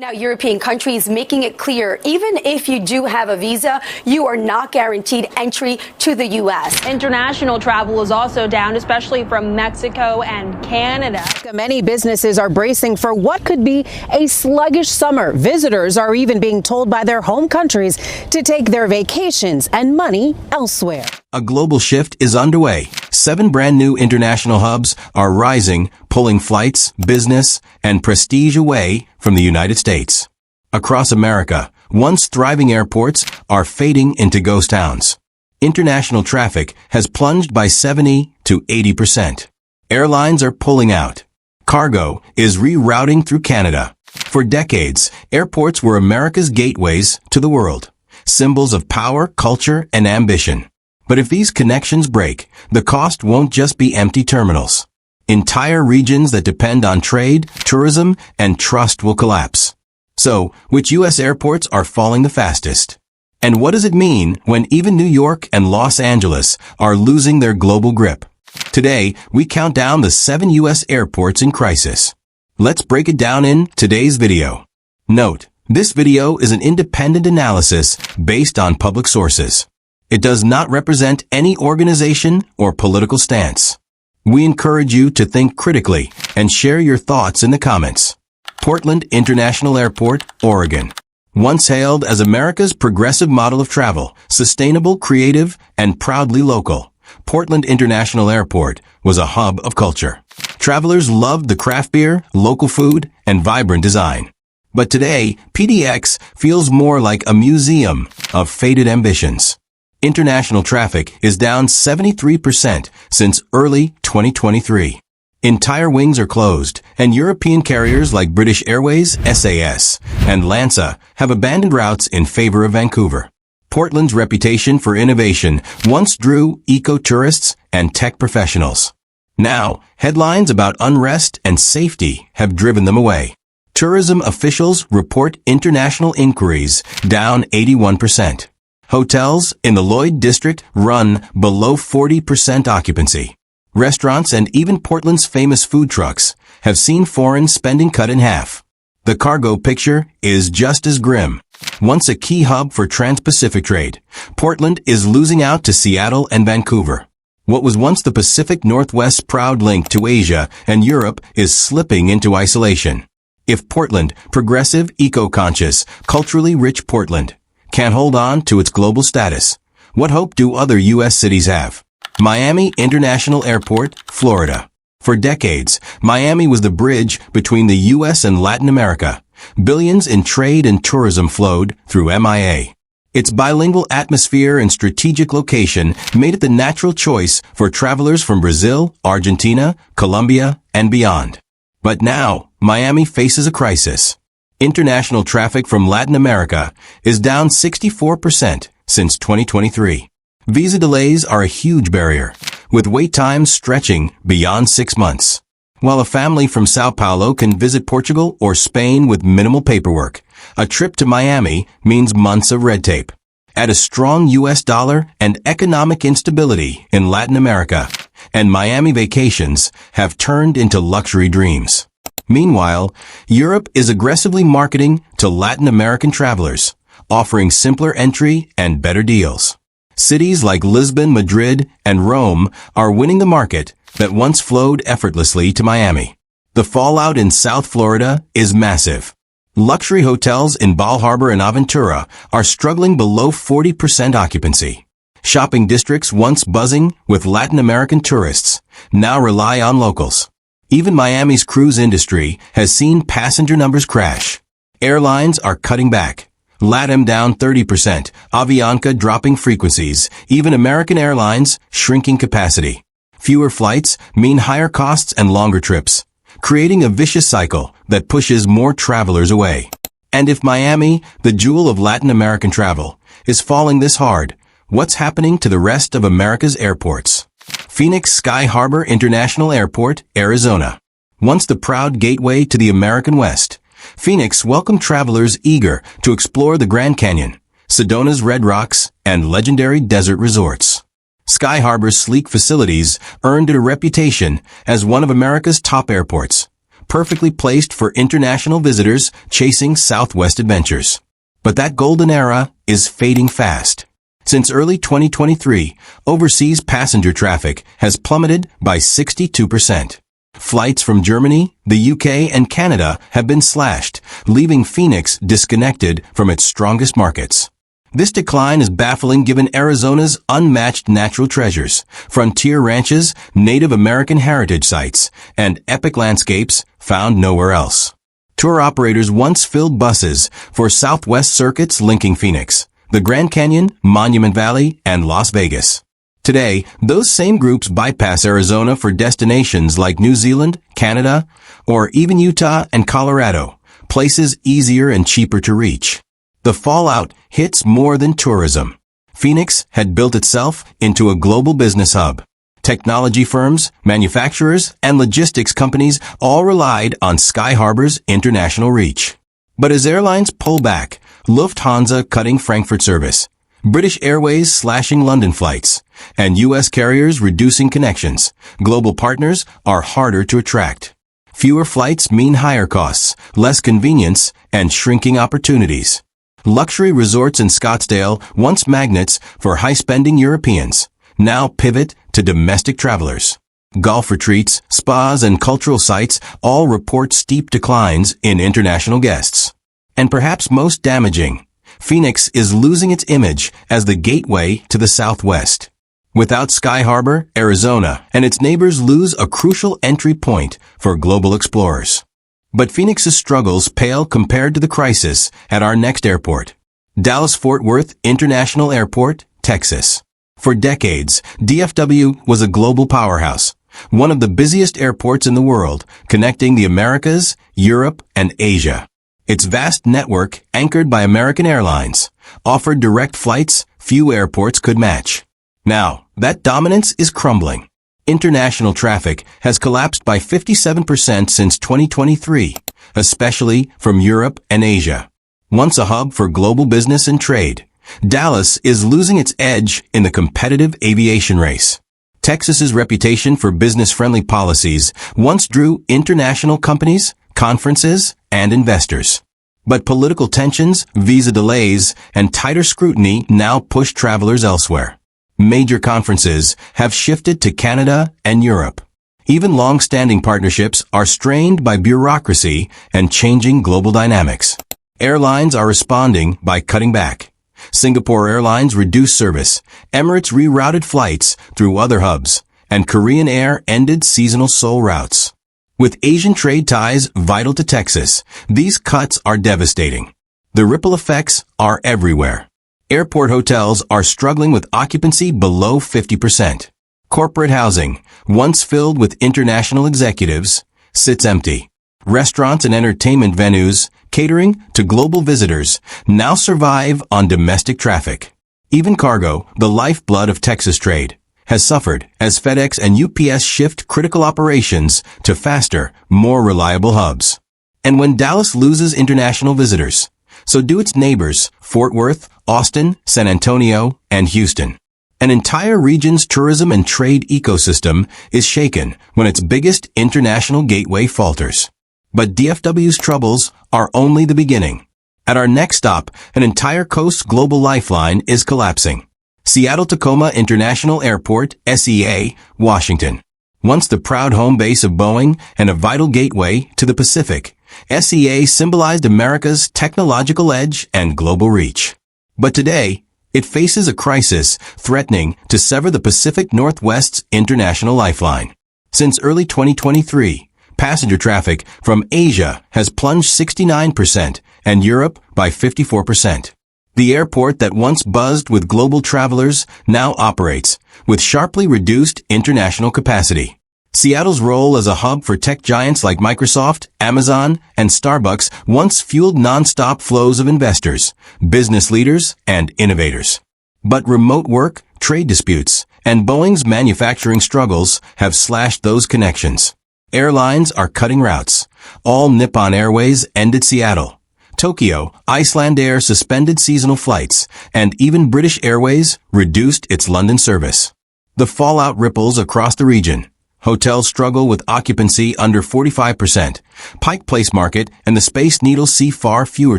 Now, European countries making it clear, even if you do have a visa, you are not guaranteed entry to the U.S. International travel is also down, especially from Mexico and Canada. Many businesses are bracing for what could be a sluggish summer. Visitors are even being told by their home countries to take their vacations and money elsewhere. A global shift is underway. 7 brand new international hubs are rising, pulling flights, business, and prestige away from the United States. Across America, once thriving airports are fading into ghost towns. International traffic has plunged by 70 to 80%. Airlines are pulling out. Cargo is rerouting through Canada. For decades, airports were America's gateways to the world, symbols of power, culture, and ambition. But if these connections break, the cost won't just be empty terminals. Entire regions that depend on trade, tourism, and trust will collapse. So, which U.S. airports are falling the fastest? And what does it mean when even New York and Los Angeles are losing their global grip? Today, we count down the 7 U.S. airports in crisis. Let's break it down in today's video. Note, this video is an independent analysis based on public sources. It does not represent any organization or political stance. We encourage you to think critically and share your thoughts in the comments. Portland International Airport, Oregon. Once hailed as America's progressive model of travel, sustainable, creative, and proudly local, Portland International Airport was a hub of culture. Travelers loved the craft beer, local food, and vibrant design. But today, PDX feels more like a museum of faded ambitions. International traffic is down 73% since early 2023. Entire wings are closed, and European carriers like British Airways, SAS, and LANSA have abandoned routes in favor of Vancouver. Portland's reputation for innovation once drew eco-tourists and tech professionals. Now, headlines about unrest and safety have driven them away. Tourism officials report international inquiries down 81%. Hotels in the Lloyd District run below 40% occupancy. Restaurants and even Portland's famous food trucks have seen foreign spending cut in half. The cargo picture is just as grim. Once a key hub for trans-Pacific trade, Portland is losing out to Seattle and Vancouver. What was once the Pacific Northwest's proud link to Asia and Europe is slipping into isolation. If Portland, progressive, eco-conscious, culturally rich Portland, can't hold on to its global status, what hope do other U.S. cities have? Miami International Airport, Florida. For decades, Miami was the bridge between the U.S. and Latin America. Billions in trade and tourism flowed through MIA. Its bilingual atmosphere and strategic location made it the natural choice for travelers from Brazil, Argentina, Colombia, and beyond. But now, Miami faces a crisis. International traffic from Latin America is down 64% since 2023. Visa delays are a huge barrier, with wait times stretching beyond 6 months. While a family from Sao Paulo can visit Portugal or Spain with minimal paperwork, a trip to Miami means months of red tape. Add a strong U.S. dollar and economic instability in Latin America, and Miami vacations have turned into luxury dreams. Meanwhile, Europe is aggressively marketing to Latin American travelers, offering simpler entry and better deals. Cities like Lisbon, Madrid, and Rome are winning the market that once flowed effortlessly to Miami. The fallout in South Florida is massive. Luxury hotels in Bal Harbour and Aventura are struggling below 40% occupancy. Shopping districts once buzzing with Latin American tourists now rely on locals. Even Miami's cruise industry has seen passenger numbers crash. Airlines are cutting back. LATAM down 30%, Avianca dropping frequencies, even American Airlines shrinking capacity. Fewer flights mean higher costs and longer trips, creating a vicious cycle that pushes more travelers away. And if Miami, the jewel of Latin American travel, is falling this hard, what's happening to the rest of America's airports? Phoenix Sky Harbor International Airport, Arizona. Once the proud gateway to the American West, Phoenix welcomed travelers eager to explore the Grand Canyon, Sedona's Red Rocks, and legendary desert resorts. Sky Harbor's sleek facilities earned it a reputation as one of America's top airports. perfectly placed for international visitors chasing Southwest adventures. But that golden era is fading fast. Since early 2023, overseas passenger traffic has plummeted by 62%. Flights from Germany, the UK, and Canada have been slashed, leaving Phoenix disconnected from its strongest markets. This decline is baffling given Arizona's unmatched natural treasures, frontier ranches, Native American heritage sites, and epic landscapes found nowhere else. Tour operators once filled buses for Southwest circuits linking Phoenix, the Grand Canyon, Monument Valley, and Las Vegas. Today, those same groups bypass Arizona for destinations like New Zealand, Canada, or even Utah and Colorado, places easier and cheaper to reach. The fallout hits more than tourism. Phoenix had built itself into a global business hub. Technology firms, manufacturers, and logistics companies all relied on Sky Harbor's international reach. But as airlines pull back, Lufthansa cutting Frankfurt service, British Airways slashing London flights, and U.S. carriers reducing connections, global partners are harder to attract. Fewer flights mean higher costs, less convenience, and shrinking opportunities. Luxury resorts in Scottsdale, once magnets for high-spending Europeans, now pivot to domestic travelers. Golf retreats, spas, and cultural sites all report steep declines in international guests. And perhaps most damaging, Phoenix is losing its image as the gateway to the Southwest. Without Sky Harbor, Arizona and its neighbors lose a crucial entry point for global explorers. But Phoenix's struggles pale compared to the crisis at our next airport, Dallas-Fort Worth International Airport, Texas. For decades, DFW was a global powerhouse, one of the busiest airports in the world, connecting the Americas, Europe, and Asia. Its vast network, anchored by American Airlines, offered direct flights few airports could match. Now, that dominance is crumbling. International traffic has collapsed by 57% since 2023, especially from Europe and Asia. Once a hub for global business and trade, Dallas is losing its edge in the competitive aviation race. Texas's reputation for business-friendly policies once drew international companies, conferences, and investors. But political tensions, visa delays, and tighter scrutiny now push travelers elsewhere. Major conferences have shifted to Canada and Europe. Even long-standing partnerships are strained by bureaucracy and changing global dynamics. Airlines are responding by cutting back. Singapore Airlines reduced service, Emirates rerouted flights through other hubs, and Korean Air ended seasonal Seoul routes. With Asian trade ties vital to Texas, these cuts are devastating. The ripple effects are everywhere. Airport hotels are struggling with occupancy below 50%. Corporate housing, once filled with international executives, sits empty. Restaurants and entertainment venues, catering to global visitors, now survive on domestic traffic. Even cargo, the lifeblood of Texas trade, has suffered as FedEx and UPS shift critical operations to faster, more reliable hubs. And when Dallas loses international visitors, so do its neighbors, Fort Worth, Austin, San Antonio, and Houston. An entire region's tourism and trade ecosystem is shaken when its biggest international gateway falters. But DFW's troubles are only the beginning. At our next stop, an entire coast's global lifeline is collapsing. Seattle-Tacoma International Airport, SEA, Washington. Once the proud home base of Boeing and a vital gateway to the Pacific, SEA symbolized America's technological edge and global reach. But today, it faces a crisis threatening to sever the Pacific Northwest's international lifeline. Since early 2023, passenger traffic from Asia has plunged 69% and Europe by 54%. The airport that once buzzed with global travelers now operates with sharply reduced international capacity. Seattle's role as a hub for tech giants like Microsoft, Amazon, and Starbucks once fueled nonstop flows of investors, business leaders, and innovators. But remote work, trade disputes, and Boeing's manufacturing struggles have slashed those connections. Airlines are cutting routes. All Nippon Airways ended Seattle. Tokyo, Icelandair suspended seasonal flights, and even British Airways reduced its London service. The fallout ripples across the region. Hotels struggle with occupancy under 45%. Pike Place Market and the Space Needle see far fewer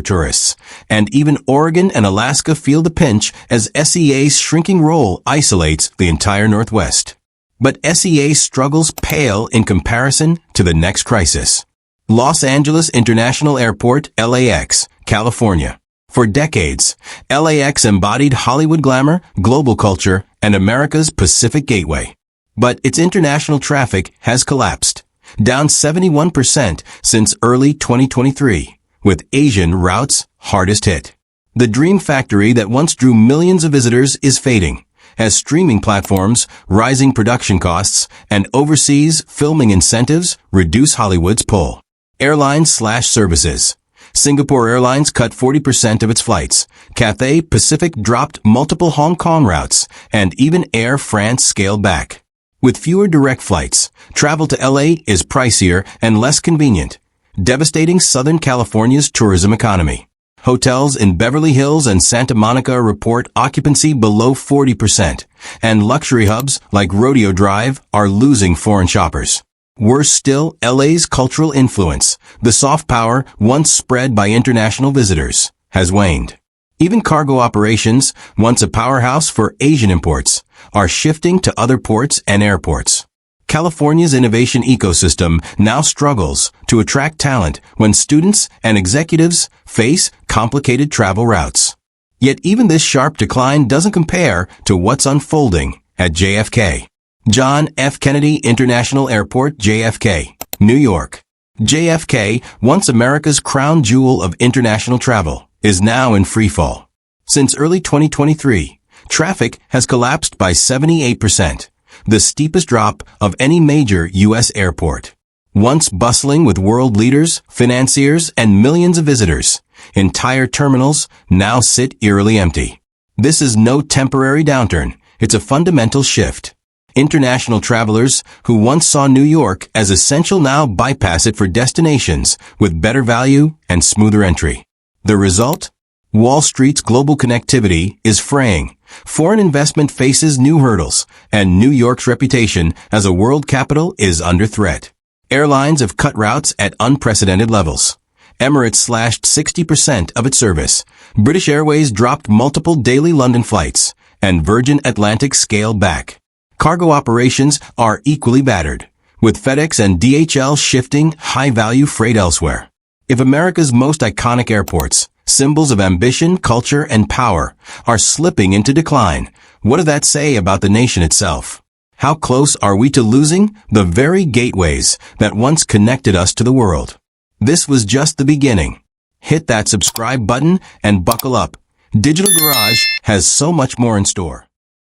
tourists. And even Oregon and Alaska feel the pinch as SEA's shrinking role isolates the entire Northwest. But SEA's struggles pale in comparison to the next crisis. Los Angeles International Airport, LAX, California. For decades, LAX embodied Hollywood glamour, global culture, and America's Pacific Gateway. But its international traffic has collapsed, down 71% since early 2023, with Asian routes hardest hit. The dream factory that once drew millions of visitors is fading, as streaming platforms, rising production costs, and overseas filming incentives reduce Hollywood's pull. Airlines slash services. Singapore Airlines cut 40% of its flights. Cathay Pacific dropped multiple Hong Kong routes, and even Air France scaled back. With fewer direct flights, travel to LA is pricier and less convenient, devastating Southern California's tourism economy. Hotels in Beverly Hills and Santa Monica report occupancy below 40%, and luxury hubs like Rodeo Drive are losing foreign shoppers. Worse still, LA's cultural influence, the soft power once spread by international visitors, has waned. Even cargo operations, once a powerhouse for Asian imports, are shifting to other ports and airports. California's innovation ecosystem now struggles to attract talent when students and executives face complicated travel routes. Yet even this sharp decline doesn't compare to what's unfolding at JFK. John F. Kennedy International Airport, JFK, New York. JFK, once America's crown jewel of international travel, is now in freefall. Since early 2023, traffic has collapsed by 78%, the steepest drop of any major U.S. airport. Once bustling with world leaders, financiers, and millions of visitors, entire terminals now sit eerily empty. This is no temporary downturn, it's a fundamental shift. International travelers who once saw New York as essential now bypass it for destinations with better value and smoother entry. The result? Wall Street's global connectivity is fraying. Foreign investment faces new hurdles, and New York's reputation as a world capital is under threat. Airlines have cut routes at unprecedented levels. Emirates slashed 60% of its service. British Airways dropped multiple daily London flights, and Virgin Atlantic scaled back. Cargo operations are equally battered, with FedEx and DHL shifting high-value freight elsewhere. If America's most iconic airports, symbols of ambition, culture, and power, are slipping into decline, what does that say about the nation itself? How close are we to losing the very gateways that once connected us to the world? This was just the beginning. Hit that subscribe button and buckle up. Digital Garage has so much more in store.